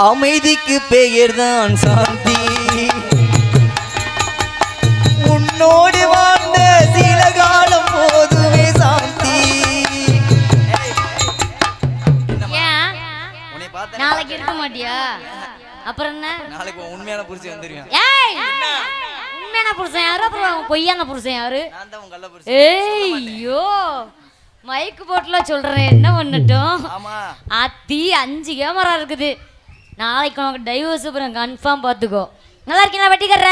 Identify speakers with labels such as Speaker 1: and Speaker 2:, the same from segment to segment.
Speaker 1: அமைதிக்கு பெயர்தான் சாந்தி. உன்னோடு வாழ்ந்த சில காலம் போதுமே சாந்தி.
Speaker 2: நாளைக்கு இருக்க மாட்டியா? அப்புறம் என்ன?
Speaker 1: நாளைக்கு உண்மையான புருஷன் வந்துருவேன்.
Speaker 2: உண்மையான புருஷன் யாரு? அப்புறம் பொய்யான புருஷன் யாரு? ஐயோ மைக்கு போட்டுல சொல்றேன், என்ன பண்ணட்டும்? அத்தி 5 கேமரா இருக்குது. நாளைக்கு உனக்கு டைவர்ஸ் அப்புறம் கன்ஃபார்ம் பாத்துக்கோ. நல்லா இருக்கீங்களா வெட்டிக்கற?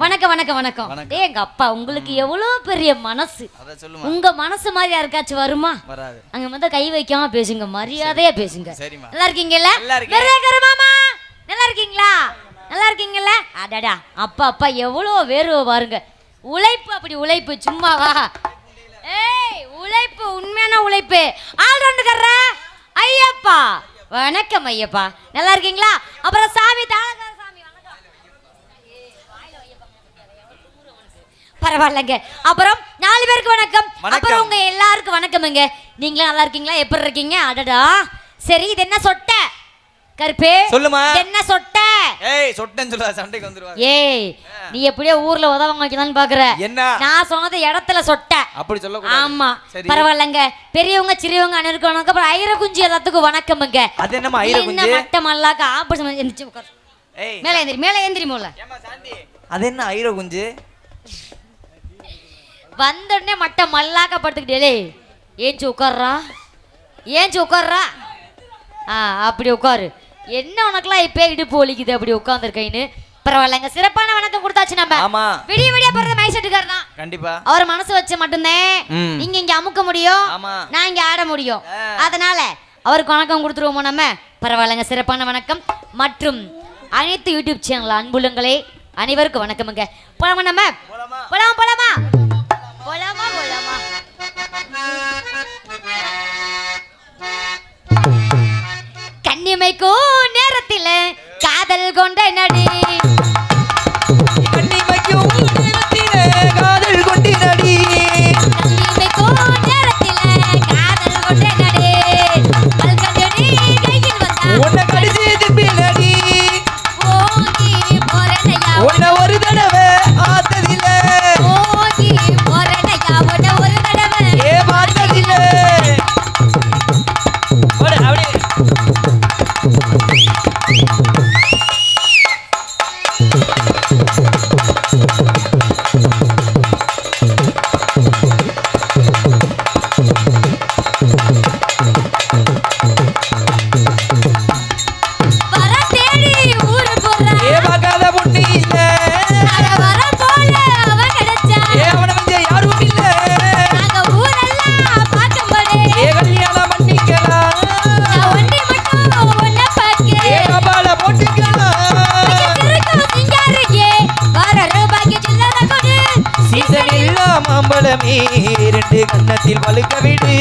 Speaker 2: வணக்கம் வணக்கம் வணக்கம். எங்க அப்பா உங்களுக்கு எவ்வளவு பெரிய மனசு. உங்க மனசு மாதிரி யாருக்காச்சும் வருமா? அங்க வந்து கை வைக்காம பேசுங்க, மரியாதையா பேசுங்க. நல்லா இருக்கீங்கல்ல? மாமா நல்லா இருக்கீங்களா? நல்லா இருக்கீங்கல்ல? அடடா அப்பா அப்பா எவ்வளவு வேர்வை பாருங்க. உழைப்பு அப்படி உழைப்பு சும்மாவா? ஏய் உழைப்பு உண்மையான உழைப்பு. ஆல்ரவுண்டர்ற ஐயப்பா வணக்கம் ஐயப்பா, நல்லா இருக்கீங்களா? அப்புறம் சாமி தாளகார சாமி வணக்கம். பரவாயில்லைங்க. அப்புறம் 4 பேருக்கு வணக்கம். அப்புறம் உங்க எல்லாருக்கும் வணக்கம்ங்க. நீங்களும் நல்லா இருக்கீங்களா? எப்படி இருக்கீங்க? அடடா சரி, இது என்ன சொட்ட கருப்பே? சொல்லுமா. என்ன சொட்ட?
Speaker 1: ஏய் சொட்டன்னு சொல்ல சண்டைக்கு வந்துருவா.
Speaker 2: ஏய் நீ எப்படியே ஊர்ல உதவங்க வைக்கலாம்னு பாக்குற? என்ன நான் சொன்னது இடத்துல சொட்ட, அப்படி சொல்ல கூடாது. ஆமா பரவாயில்லைங்க. பெரியவங்க சிறியவங்க அனைவருக்கும் அப்புறம் ஐர குஞ்சு எல்லாத்துக்கும் வணக்கம்ங்க. அது என்னமா ஐர குஞ்சு? என்ன மட்ட மல்லாக்க ஆபரேஷன் எந்திரிச்சு உட்கார். ஏய் மேலே எந்திரி மோல. ஏமா சாந்தி அது என்ன ஐர குஞ்சு? வந்தடனே மட்ட மல்லாக்க படுத்துக்கிட்டே ஏஞ்சி உட்கார்றா, ஏஞ்சி உட்கார்றா. அப்படி உட்காரு. என்ன உனக்குலாம் இப்ப இடுப்பு ஒலிக்குது அப்படி உட்கார்ந்துருக்கைன்னு? பரவாயில்லைங்க, சிறப்பான வணக்கம் கொடுத்தாச்சு. நம்ம விடிய விடிய போறது மைசெட்டுக்காரனா கண்டிப்பா. அவர் மனசு வச்சு மட்டும்தான் நீங்க இங்க அமுக்க முடியும், நான் இங்க ஆட முடியும். அதனால அவருக்கு வணக்கம் கொடுத்துருவோமோ நம்ம. பரவாயில்லைங்க, சிறப்பான வணக்கம். மற்றும் அனைத்து யூடியூப் சேனல் அன்புள்ளங்களே அனைவருக்கும் வணக்கமுங்க. போலாமா நம்ம? போலாமா போலாமா போலாமா போலாமா. கண்ணிமைக்கும் நேரத்தில் காதல் கொண்ட நடி,
Speaker 1: கண்ணிமைக்கும் நேரத்தில் காதல் கொண்ட நடி,
Speaker 2: கண்ணிமைக்கும் நேரத்தில் காதல் கொண்ட நடி. பல்கடி கையில் வந்தா
Speaker 1: உன்னை கடிச்சு திருப்பினடி,
Speaker 2: ஓங்கி போறனையா
Speaker 1: உன்னை ஒரு தடவை ஆத்ததில்ல,
Speaker 2: ஓங்கி போறனையா உன்னை ஒரு தடவை
Speaker 1: பார்த்ததில்ல. அப்படியே மாம்பழமே 2 கன்னத்தில் வழுக்க விடு.